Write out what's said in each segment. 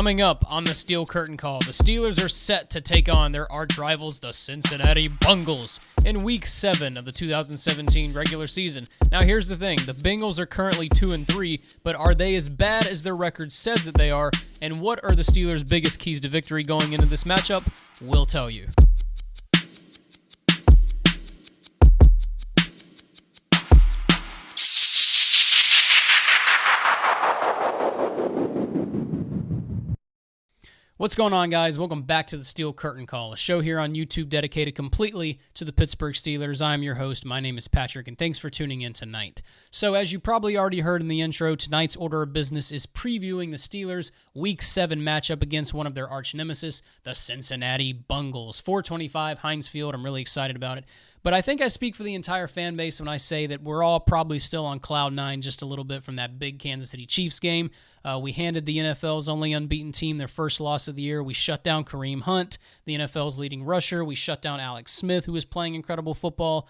Coming up on the Steel Curtain Call, the Steelers are set to take on their arch rivals, the Cincinnati Benagls, in Week 7 of the 2017 regular season. Now here's the thing, the Bengals are currently 2-3, but are they as bad as their record says that they are? And what are the Steelers' biggest keys to victory going into this matchup? We'll tell you. What's going on, guys? Welcome back to the Steel Curtain Call, a show here on YouTube dedicated completely to the Pittsburgh Steelers. I'm your host. My name is Patrick, and thanks for tuning in tonight. So, as you probably already heard in the intro, tonight's order of business is previewing the Steelers' Week 7 matchup against one of their arch nemesis, the Cincinnati Benagls. 425 Heinz Field. I'm really excited about it. But I think I speak for the entire fan base when I say that we're all probably still on cloud nine just a little bit from that big Kansas City Chiefs game. We handed the NFL's only unbeaten team their first loss of the year. We shut down Kareem Hunt, the NFL's leading rusher. We shut down Alex Smith, who was playing incredible football.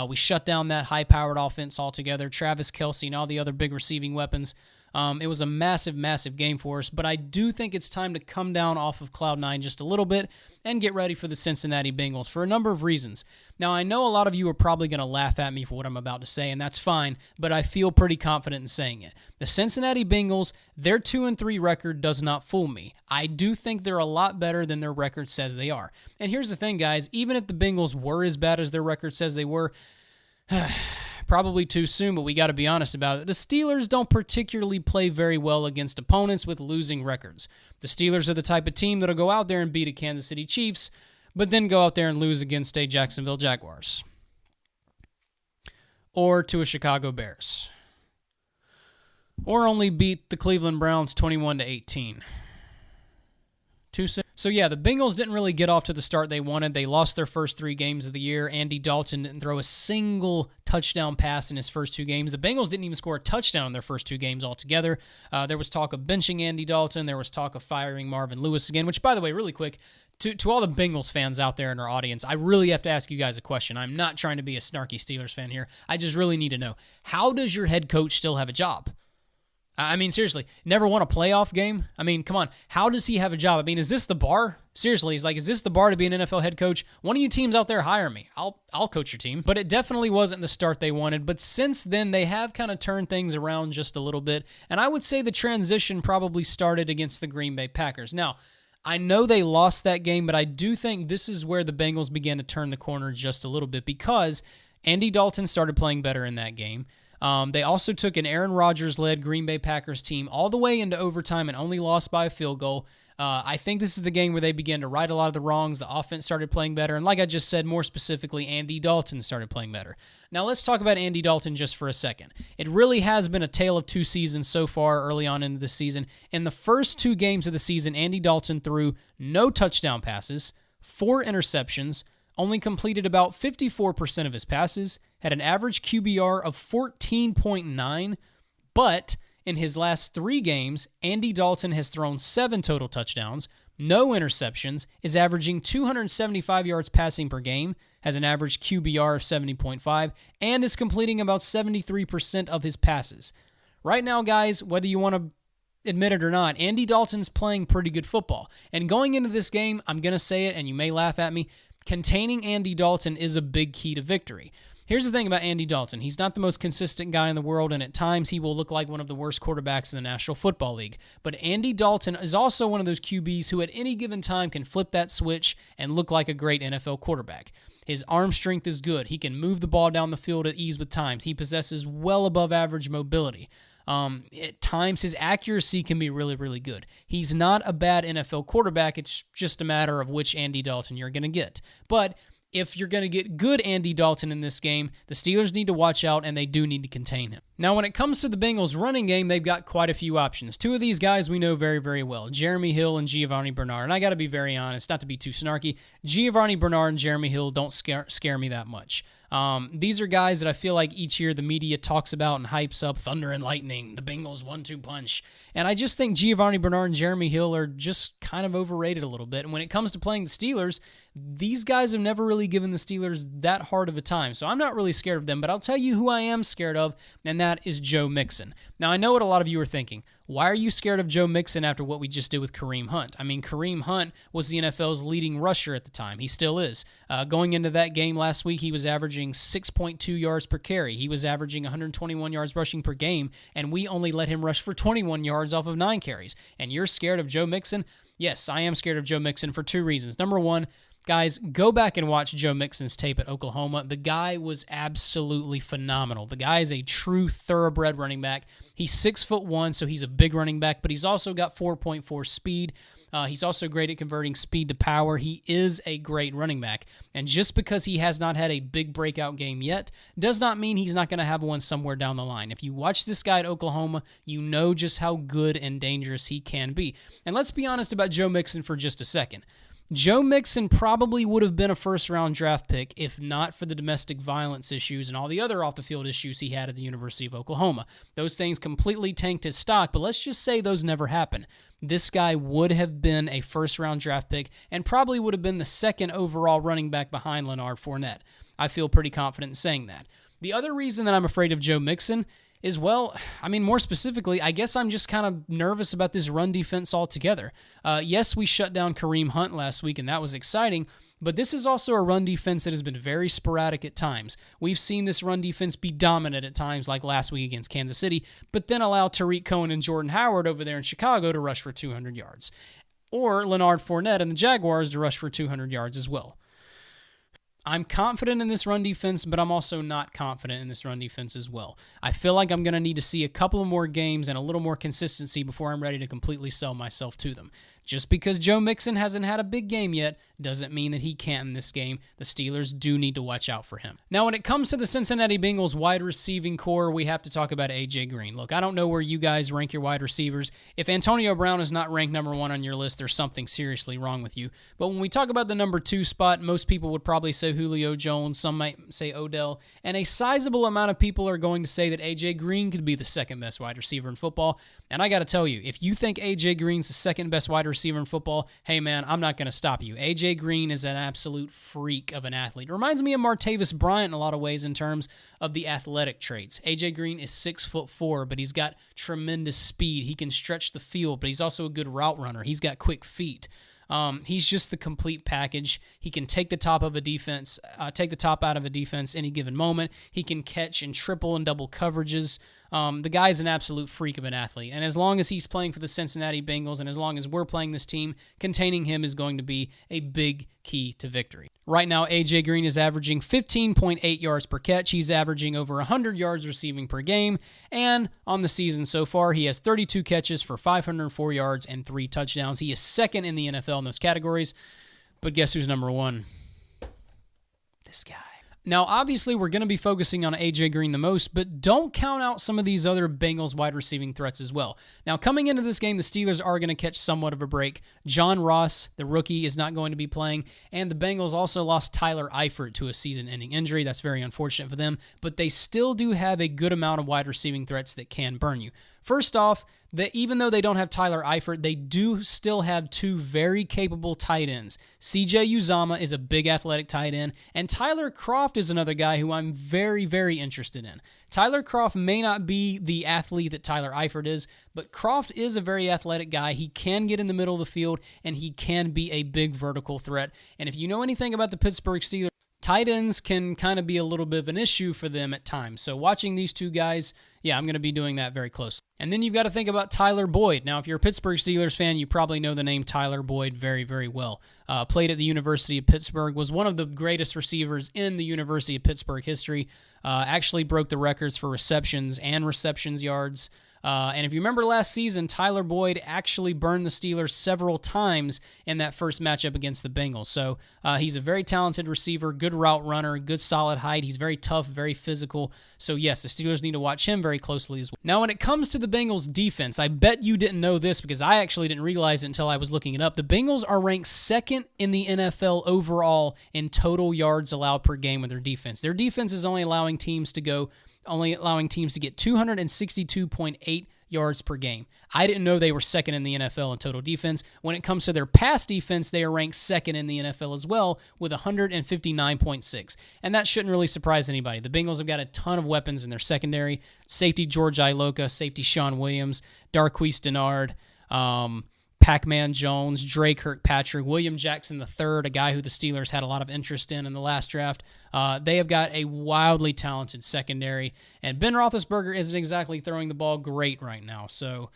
We shut down that high-powered offense altogether, Travis Kelce and all the other big receiving weapons. It was a massive, massive game for us, but I do think it's time to come down off of cloud nine just a little bit and get ready for the Cincinnati Bengals for a number of reasons. Now, I know a lot of you are probably going to laugh at me for what I'm about to say, and that's fine, but I feel pretty confident in saying it. The Cincinnati Bengals, their 2-3 record does not fool me. I do think they're a lot better than their record says they are. And here's the thing, guys, even if the Bengals were as bad as their record says they were, probably too soon, but we got to be honest about it. The Steelers don't particularly play very well against opponents with losing records. The Steelers are the type of team that'll go out there and beat a Kansas City Chiefs, but then go out there and lose against a Jacksonville Jaguars. Or to a Chicago Bears. Or only beat the Cleveland Browns 21-18. Too soon. So yeah, the Bengals didn't really get off to the start they wanted. They lost their first 3 games of the year. Andy Dalton didn't throw a single touchdown pass in his first 2 games. The Bengals didn't even score a touchdown in their first 2 games altogether. There was talk of benching Andy Dalton. There was talk of firing Marvin Lewis again, which, by the way, really quick, to all the Bengals fans out there in our audience, I really have to ask you guys a question. I'm not trying to be a snarky Steelers fan here. I just really need to know, how does your head coach still have a job? I mean, seriously, never won a playoff game? I mean, come on. How does he have a job? I mean, is this the bar? Seriously, he's like, is this the bar to be an NFL head coach? One of you teams out there, hire me. I'll coach your team. But it definitely wasn't the start they wanted. But since then, they have kind of turned things around just a little bit. And I would say the transition probably started against the Green Bay Packers. Now, I know they lost that game, but I do think this is where the Bengals began to turn the corner just a little bit because Andy Dalton started playing better in that game. They also took an Aaron Rodgers-led Green Bay Packers team all the way into overtime and only lost by a field goal. I think this is the game where they began to right a lot of the wrongs. The offense started playing better, and like I just said, more specifically, Andy Dalton started playing better. Now let's talk about Andy Dalton just for a second. It really has been a tale of 2 seasons so far early on into the season. In the first 2 games of the season, Andy Dalton threw no touchdown passes, 4 interceptions, only completed about 54% of his passes, had an average QBR of 14.9, but in his last 3 games, Andy Dalton has thrown 7 total touchdowns, no interceptions, is averaging 275 yards passing per game, has an average QBR of 70.5, and is completing about 73% of his passes. Right now, guys, whether you want to admit it or not, Andy Dalton's playing pretty good football. And going into this game, I'm going to say it, and you may laugh at me, containing Andy Dalton is a big key to victory. Here's the thing about Andy Dalton. He's not the most consistent guy in the world, and at times he will look like one of the worst quarterbacks in the National Football League. But Andy Dalton is also one of those QBs who at any given time can flip that switch and look like a great NFL quarterback. His arm strength is good. He can move the ball down the field at ease with times. He possesses well above average mobility. At times, his accuracy can be really, really good. He's not a bad NFL quarterback. It's just a matter of which Andy Dalton you're going to get. But if you're going to get good Andy Dalton in this game, the Steelers need to watch out, and they do need to contain him. Now, when it comes to the Bengals running game, they've got quite a few options. 2 of these guys we know very, very well, Jeremy Hill and Giovanni Bernard. And I got to be very honest, not to be too snarky, Giovanni Bernard and Jeremy Hill don't scare me that much. These are guys that I feel like each year the media talks about and hypes up, thunder and lightning, the Bengals 1-2 punch. And I just think Giovanni Bernard and Jeremy Hill are just kind of overrated a little bit. And when it comes to playing the Steelers, these guys have never really given the Steelers that hard of a time. So I'm not really scared of them, but I'll tell you who I am scared of, and that is Joe Mixon. Now, I know what a lot of you are thinking. Why are you scared of Joe Mixon after what we just did with Kareem Hunt? I mean, Kareem Hunt was the NFL's leading rusher at the time. He still is. Going into that game last week, he was averaging 6.2 yards per carry. He was averaging 121 yards rushing per game, and we only let him rush for 21 yards off of 9 carries. And you're scared of Joe Mixon? Yes, I am scared of Joe Mixon for 2 reasons. Number one, guys, go back and watch Joe Mixon's tape at Oklahoma. The guy was absolutely phenomenal. The guy is a true thoroughbred running back. He's 6'1", so he's a big running back, but he's also got 4.4 speed. He's also great at converting speed to power. He is a great running back. And just because he has not had a big breakout game yet does not mean he's not going to have one somewhere down the line. If you watch this guy at Oklahoma, you know just how good and dangerous he can be. And let's be honest about Joe Mixon for just a second. Joe Mixon probably would have been a first-round draft pick if not for the domestic violence issues and all the other off-the-field issues he had at the University of Oklahoma. Those things completely tanked his stock, but let's just say those never happened. This guy would have been a first-round draft pick and probably would have been the second overall running back behind Leonard Fournette. I feel pretty confident in saying that. The other reason that I'm afraid of Joe Mixon is, well, I mean, more specifically, I guess I'm just kind of nervous about this run defense altogether. Yes, we shut down Kareem Hunt last week, and that was exciting, but this is also a run defense that has been very sporadic at times. We've seen this run defense be dominant at times, like last week against Kansas City, but then allow Tariq Cohen and Jordan Howard over there in Chicago to rush for 200 yards. Or Leonard Fournette and the Jaguars to rush for 200 yards as well. I'm confident in this run defense, but I'm also not confident in this run defense as well. I feel like I'm going to need to see a couple of more games and a little more consistency before I'm ready to completely sell myself to them. Just because Joe Mixon hasn't had a big game yet doesn't mean that he can't in this game. The Steelers do need to watch out for him. Now, when it comes to the Cincinnati Bengals wide receiving core, we have to talk about A.J. Green. Look, I don't know where you guys rank your wide receivers. If Antonio Brown is not ranked number 1 on your list, there's something seriously wrong with you. But when we talk about the number 2 spot, most people would probably say Julio Jones, some might say Odell, and a sizable amount of people are going to say that A.J. Green could be the second best wide receiver in football. And I got to tell you, if you think A.J. Green's the second best wide receiver in football, hey man, I'm not going to stop you. A.J. Green is an absolute freak of an athlete. It reminds me of Martavis Bryant in a lot of ways in terms of the athletic traits. A.J. Green is 6'4", but he's got tremendous speed. He can stretch the field, but he's also a good route runner. He's got quick feet. He's just the complete package. He can take the top of a defense, take the top out of a defense any given moment. He can catch in triple and double coverages. The guy's an absolute freak of an athlete. And as long as he's playing for the Cincinnati Bengals and as long as we're playing this team, containing him is going to be a big key to victory. Right now, A.J. Green is averaging 15.8 yards per catch. He's averaging over 100 yards receiving per game. And on the season so far, he has 32 catches for 504 yards and 3 touchdowns. He is second in the NFL in those categories. But guess who's number 1? This guy. Now, obviously, we're going to be focusing on A.J. Green the most, but don't count out some of these other Bengals wide receiving threats as well. Now, coming into this game, the Steelers are going to catch somewhat of a break. John Ross, the rookie, is not going to be playing, and the Bengals also lost Tyler Eifert to a season-ending injury. That's very unfortunate for them, but they still do have a good amount of wide receiving threats that can burn you. First off, even though they don't have Tyler Eifert, they do still have 2 very capable tight ends. C.J. Uzomah is a big athletic tight end, and Tyler Kroft is another guy who I'm very, very interested in. Tyler Kroft may not be the athlete that Tyler Eifert is, but Kroft is a very athletic guy. He can get in the middle of the field, and he can be a big vertical threat. And if you know anything about the Pittsburgh Steelers, tight ends can kind of be a little bit of an issue for them at times. So watching these 2 guys, yeah, I'm going to be doing that very closely. And then you've got to think about Tyler Boyd. Now, if you're a Pittsburgh Steelers fan, you probably know the name Tyler Boyd very, very well. Played at the University of Pittsburgh, was one of the greatest receivers in the University of Pittsburgh history. Actually broke the records for receptions and receptions yards. And if you remember last season, Tyler Boyd actually burned the Steelers several times in that first matchup against the Bengals. So he's a very talented receiver, good route runner, good solid height. He's very tough, very physical. So yes, the Steelers need to watch him very closely as well. Now, when it comes to the Bengals defense, I bet you didn't know this because I actually didn't realize it until I was looking it up. The Bengals are ranked second in the NFL overall in total yards allowed per game with their defense. Their defense is only allowing teams to get 262.8 yards per game. I didn't know they were second in the NFL in total defense. When it comes to their pass defense, they are ranked second in the NFL as well with 159.6. And that shouldn't really surprise anybody. The Bengals have got a ton of weapons in their secondary. Safety George Iloka, safety Sean Williams, Darquise Dennard, Pac-Man Jones, Dre Kirkpatrick, William Jackson III, a guy who the Steelers had a lot of interest in the last draft. They have got a wildly talented secondary, and Ben Roethlisberger isn't exactly throwing the ball great right now. So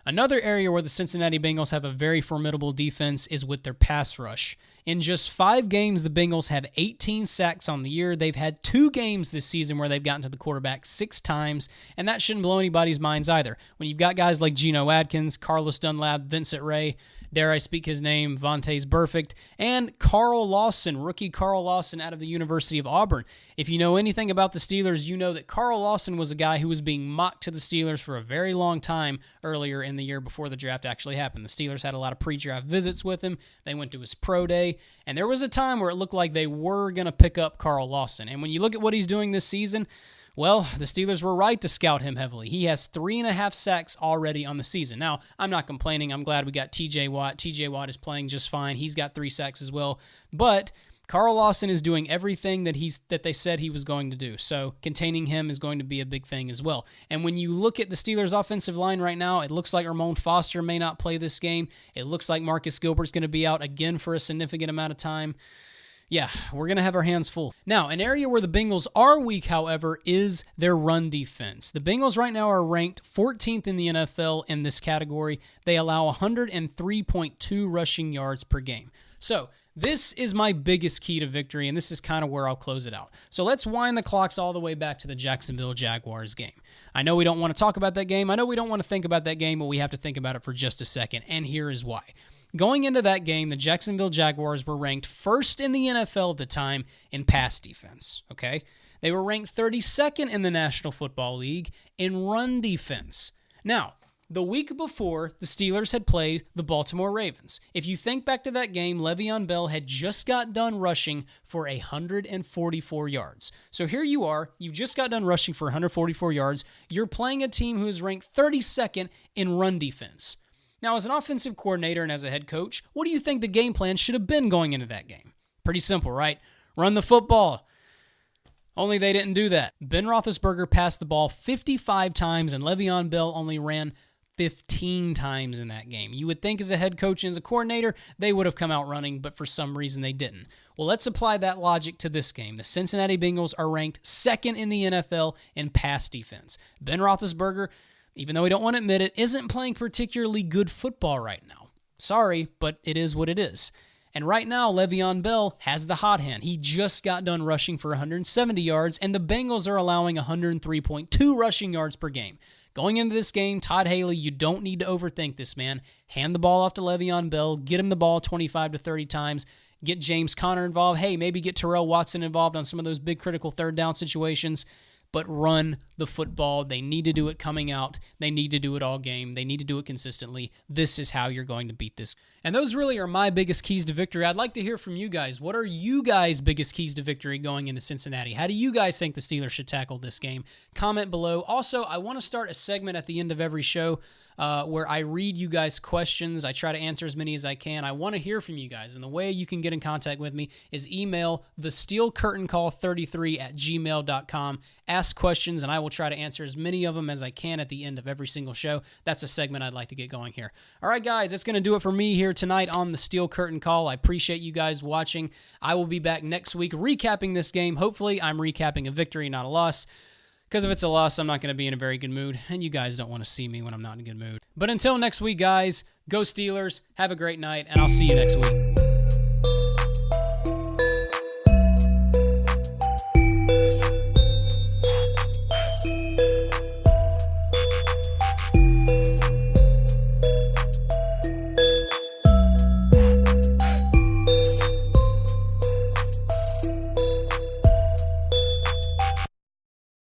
another area where the Cincinnati Bengals have a very formidable defense is with their pass rush. In just 5 games, the Bengals have 18 sacks on the year. They've had 2 games this season where they've gotten to the quarterback 6 times, and that shouldn't blow anybody's minds either. When you've got guys like Geno Atkins, Carlos Dunlap, Vincent Ray, dare I speak his name, Vontaze Burfict, and Carl Lawson, rookie Carl Lawson out of the University of Auburn. If you know anything about the Steelers, you know that Carl Lawson was a guy who was being mocked to the Steelers for a very long time earlier in the year before the draft actually happened. The Steelers had a lot of pre-draft visits with him. They went to his pro day, and there was a time where it looked like they were going to pick up Carl Lawson. And when you look at what he's doing this season, well, the Steelers were right to scout him heavily. He has 3.5 sacks already on the season. Now, I'm not complaining. I'm glad we got TJ Watt. TJ Watt is playing just fine. He's got 3 sacks as well. But Carl Lawson is doing everything that they said he was going to do. So containing him is going to be a big thing as well. And when you look at the Steelers' offensive line right now, it looks like Ramon Foster may not play this game. It looks like Marcus Gilbert's going to be out again for a significant amount of time. Yeah, we're going to have our hands full. Now, an area where the Bengals are weak, however, is their run defense. The Bengals right now are ranked 14th in the NFL in this category. They allow 103.2 rushing yards per game. So this is my biggest key to victory, and this is kind of where I'll close it out. So let's wind the clocks all the way back to the Jacksonville Jaguars game. I know we don't want to talk about that game. I know we don't want to think about that game, but we have to think about it for just a second, and here is why. Going into that game, the Jacksonville Jaguars were ranked first in the NFL at the time in pass defense, okay? They were ranked 32nd in the National Football League in run defense. Now, the week before, the Steelers had played the Baltimore Ravens. If you think back to that game, Le'Veon Bell had just got done rushing for 144 yards. So here you are, you've just got done rushing for 144 yards. You're playing a team who is ranked 32nd in run defense. Now, as an offensive coordinator and as a head coach, what do you think the game plan should have been going into that game? Pretty simple, right? Run the football. Only they didn't do that. Ben Roethlisberger passed the ball 55 times, and Le'Veon Bell only ran 15 times in that game. You would think as a head coach and as a coordinator, they would have come out running, but for some reason they didn't. Well, let's apply that logic to this game. The Cincinnati Bengals are ranked second in the NFL in pass defense. Ben Roethlisberger, even though we don't want to admit it, isn't playing particularly good football right now. Sorry, but it is what it is. And right now, Le'Veon Bell has the hot hand. He just got done rushing for 170 yards, and the Bengals are allowing 103.2 rushing yards per game. Going into this game, Todd Haley, you don't need to overthink this, man. Hand the ball off to Le'Veon Bell, get him the ball 25 to 30 times, get James Conner involved. Hey, maybe get Terrell Watson involved on some of those big critical third down situations. But run the football. They need to do it coming out. They need to do it all game. They need to do it consistently. This is how you're going to beat this. And those really are my biggest keys to victory. I'd like to hear from you guys. What are you guys' biggest keys to victory going into Cincinnati? How do you guys think the Steelers should tackle this game? Comment below. Also, I want to start a segment at the end of every show where I read you guys' questions. I try to answer as many as I can. I want to hear from you guys, and the way you can get in contact with me is email thesteelcurtaincall33@gmail.com. Ask questions, and I will try to answer as many of them as I can at the end of every single show. That's a segment I'd like to get going here. All right, guys, that's going to do it for me here tonight on the Steel Curtain Call. I appreciate you guys watching. I will be back next week recapping this game. Hopefully, I'm recapping a victory, not a loss. Because if it's a loss, I'm not going to be in a very good mood, and you guys don't want to see me when I'm not in a good mood. But until next week, guys, go Steelers, have a great night, and I'll see you next week.